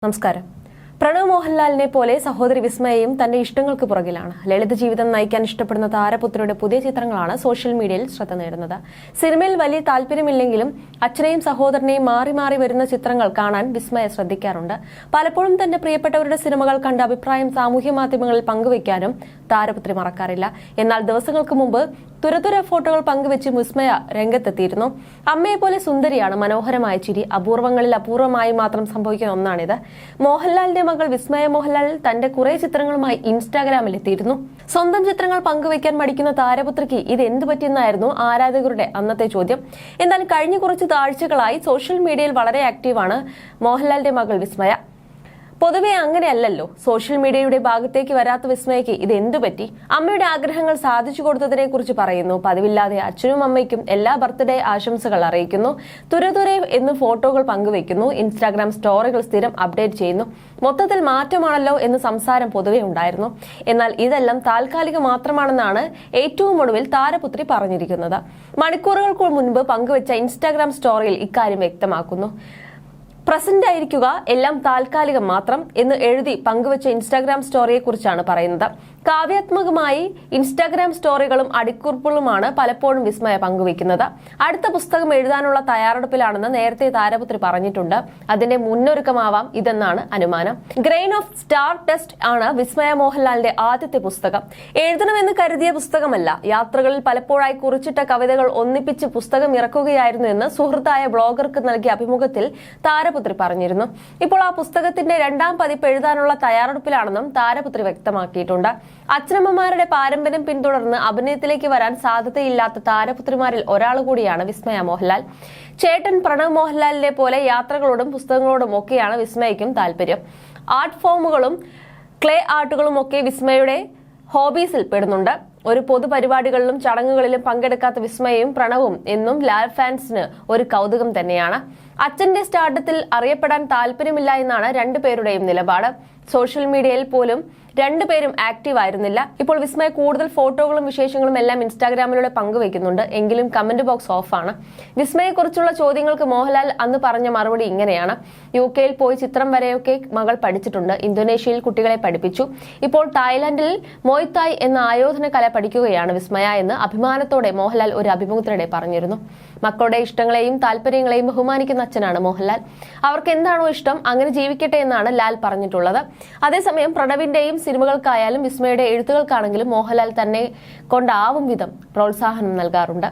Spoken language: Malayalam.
നമസ്കാരം. പ്രണവ് മോഹൻലാലിനെ പോലെ സഹോദരി വിസ്മയയും തന്റെ ഇഷ്ടങ്ങൾക്ക് പുറകിലാണ്. ലളിത ജീവിതം നയിക്കാൻ ഇഷ്ടപ്പെടുന്ന താരപുത്രിയുടെ പുതിയ ചിത്രങ്ങളാണ് സോഷ്യൽ മീഡിയയിൽ ശ്രദ്ധ നേടുന്നത്. സിനിമയിൽ വലിയ താല്പര്യമില്ലെങ്കിലും അച്ഛനെയും സഹോദരനെയും മാറി മാറി വരുന്ന ചിത്രങ്ങൾ കാണാൻ വിസ്മയ ശ്രദ്ധിക്കാറുണ്ട്. പലപ്പോഴും തന്റെ പ്രിയപ്പെട്ടവരുടെ സിനിമകൾ കണ്ട അഭിപ്രായം സാമൂഹ്യ മാധ്യമങ്ങളിൽ പങ്കുവയ്ക്കാനും താരപുത്രി മറക്കാറില്ല. എന്നാൽ ദിവസങ്ങൾക്ക് മുമ്പ് തുരതുര ഫോട്ടോകൾ പങ്കുവെച്ച് വിസ്മയ രംഗത്തെത്തിയിരുന്നു. അമ്മയെ പോലെ സുന്ദരിയാണ്, മനോഹരമായ ചിരി, അപൂർവങ്ങളിൽ അപൂർവമായി മാത്രം സംഭവിക്കുന്ന ഒന്നാണിത്. മോഹൻലാലിന്റെ മകൾ വിസ്മയ മോഹൻലാൽ തന്റെ കുറെ ചിത്രങ്ങളുമായി ഇൻസ്റ്റാഗ്രാമിൽ എത്തിയിരുന്നു. സ്വന്തം ചിത്രങ്ങൾ പങ്കുവയ്ക്കാൻ മടിക്കുന്ന താരപുത്രിക്ക് ഇത് എന്തു പറ്റിയെന്നായിരുന്നു ആരാധകരുടെ അന്നത്തെ ചോദ്യം. എന്നാൽ കഴിഞ്ഞ കുറച്ച് ആഴ്ചകളായി സോഷ്യൽ മീഡിയയിൽ വളരെ ആക്റ്റീവാണ് മോഹൻലാലിന്റെ മകൾ വിസ്മയ. പൊതുവെ അങ്ങനെയല്ലല്ലോ. സോഷ്യൽ മീഡിയയുടെ ഭാഗത്തേക്ക് വരാത്ത വിസ്മയയ്ക്ക് ഇത് എന്തുപറ്റി? അമ്മയുടെ ആഗ്രഹങ്ങൾ സാധിച്ചു കൊടുത്തതിനെ കുറിച്ച് പറയുന്നു. പതിവില്ലാതെ അച്ഛനും അമ്മയ്ക്കും എല്ലാ ബർത്ത്ഡേ ആശംസകൾ അറിയിക്കുന്നു. തുരതുരെ എന്ന് ഫോട്ടോകൾ പങ്കുവെക്കുന്നു. ഇൻസ്റ്റാഗ്രാം സ്റ്റോറികൾ സ്ഥിരം അപ്ഡേറ്റ് ചെയ്യുന്നു. മൊത്തത്തിൽ മാറ്റമാണല്ലോ എന്ന് സംസാരം പൊതുവെ ഉണ്ടായിരുന്നു. എന്നാൽ ഇതെല്ലാം താൽക്കാലിക മാത്രമാണെന്നാണ് ഏറ്റവും ഒടുവിൽ താരപുത്രി പറഞ്ഞിരിക്കുന്നത്. മണിക്കൂറുകൾക്ക് മുൻപ് പങ്കുവെച്ച ഇൻസ്റ്റാഗ്രാം സ്റ്റോറിയിൽ ഇക്കാര്യം വ്യക്തമാക്കുന്നു. പ്രസന്റ് ആയിരിക്കുക, എല്ലാം താൽക്കാലികം മാത്രം എന്ന് എഴുതി പങ്കുവച്ച ഇൻസ്റ്റാഗ്രാം സ്റ്റോറിയെ കുറിച്ചാണ് പറയുന്നത്. കാവ്യാത്മകമായി ഇൻസ്റ്റാഗ്രാം സ്റ്റോറികളും അടിക്കുറിപ്പുകളുമാണ് പലപ്പോഴും വിസ്മയ പങ്കുവയ്ക്കുന്നത്. അടുത്ത പുസ്തകം എഴുതാനുള്ള തയ്യാറെടുപ്പിലാണെന്ന് നേരത്തെ താരപുത്രി പറഞ്ഞിട്ടുണ്ട്. അതിന്റെ മുന്നൊരുക്കമാവാം ഇതെന്നാണ് അനുമാനം. ഗ്രെയിൻ ഓഫ് സ്റ്റാർ ടെസ്റ്റ് ആണ് വിസ്മയ മോഹൻലാലിന്റെ ആദ്യത്തെ പുസ്തകം. എഴുതണമെന്ന് കരുതിയ പുസ്തകമല്ല. യാത്രകളിൽ പലപ്പോഴായി കുറിച്ചിട്ട കവിതകൾ ഒന്നിപ്പിച്ച് പുസ്തകം ഇറക്കുകയായിരുന്നു എന്ന് സുഹൃത്തായ ബ്ലോഗർക്ക് നൽകിയ അഭിമുഖത്തിൽ താരപുത്രി പറഞ്ഞിരുന്നു. ഇപ്പോൾ ആ പുസ്തകത്തിന്റെ രണ്ടാം പതിപ്പ് എഴുതാനുള്ള തയ്യാറെടുപ്പിലാണെന്നും താരപുത്രി വ്യക്തമാക്കിയിട്ടുണ്ട്. അച്ഛനമ്മമാരുടെ പാരമ്പര്യം പിന്തുടർന്ന് അഭിനയത്തിലേക്ക് വരാൻ സാധ്യതയില്ലാത്ത താരപുത്രിമാരിൽ ഒരാൾ കൂടിയാണ് വിസ്മയ മോഹൻലാൽ. ചേട്ടൻ പ്രണവ് മോഹൻലാലിനെ പോലെ യാത്രകളോടും പുസ്തകങ്ങളോടും ഒക്കെയാണ് വിസ്മയയ്ക്കും താല്പര്യം. ആർട്ട് ഫോമുകളും ക്ലേ ആർട്ടുകളും ഒക്കെ വിസ്മയുടെ ഹോബീസിൽ പെടുന്നുണ്ട്. ഒരു പൊതുപരിപാടികളിലും ചടങ്ങുകളിലും പങ്കെടുക്കാത്ത വിസ്മയയും പ്രണവും എന്നും ലാൽ ഫാൻസിന് ഒരു കൗതുകം തന്നെയാണ്. അച്ഛന്റെ സ്റ്റാർഡത്തിൽ അറിയപ്പെടാൻ താല്പര്യമില്ല എന്നാണ് രണ്ടുപേരുടെയും നിലപാട്. സോഷ്യൽ മീഡിയയിൽ പോലും രണ്ടുപേരും ആക്റ്റീവ് ആയിരുന്നില്ല. ഇപ്പോൾ വിസ്മയ കൂടുതൽ ഫോട്ടോകളും വിശേഷങ്ങളും എല്ലാം ഇൻസ്റ്റാഗ്രാമിലൂടെ പങ്കുവയ്ക്കുന്നുണ്ട്. എങ്കിലും കമന്റ് ബോക്സ് ഓഫാണ്. വിസ്മയെക്കുറിച്ചുള്ള ചോദ്യങ്ങൾക്ക് മോഹൻലാൽ അന്ന് പറഞ്ഞ മറുപടി ഇങ്ങനെയാണ്: UK പോയി ചിത്രം വരെയൊക്കെ മകൾ പഠിച്ചിട്ടുണ്ട്. ഇന്തോനേഷ്യയിൽ കുട്ടികളെ പഠിപ്പിച്ചു. ഇപ്പോൾ തായ്ലാന്റിൽ മോയ് തായ് എന്ന ആയോധന കല പഠിക്കുകയാണ് വിസ്മയ എന്ന് അഭിമാനത്തോടെ മോഹൻലാൽ ഒരു അഭിമുഖത്തിനിടെ പറഞ്ഞിരുന്നു. മക്കളുടെ ഇഷ്ടങ്ങളെയും താല്പര്യങ്ങളെയും ബഹുമാനിക്കുന്ന അച്ഛനാണ് മോഹൻലാൽ. അവർക്ക് എന്താണോ ഇഷ്ടം അങ്ങനെ ജീവിക്കട്ടെ എന്നാണ് ലാൽ പറഞ്ഞിട്ടുള്ളത്. അതേസമയം പ്രണവിന്റെയും സിനിമകൾക്കായാലും വിസ്മയുടെ എഴുത്തുകൾക്കാണെങ്കിലും മോഹൻലാൽ തന്നെ കൊണ്ടാവും വിധം പ്രോത്സാഹനം നൽകാറുണ്ട്.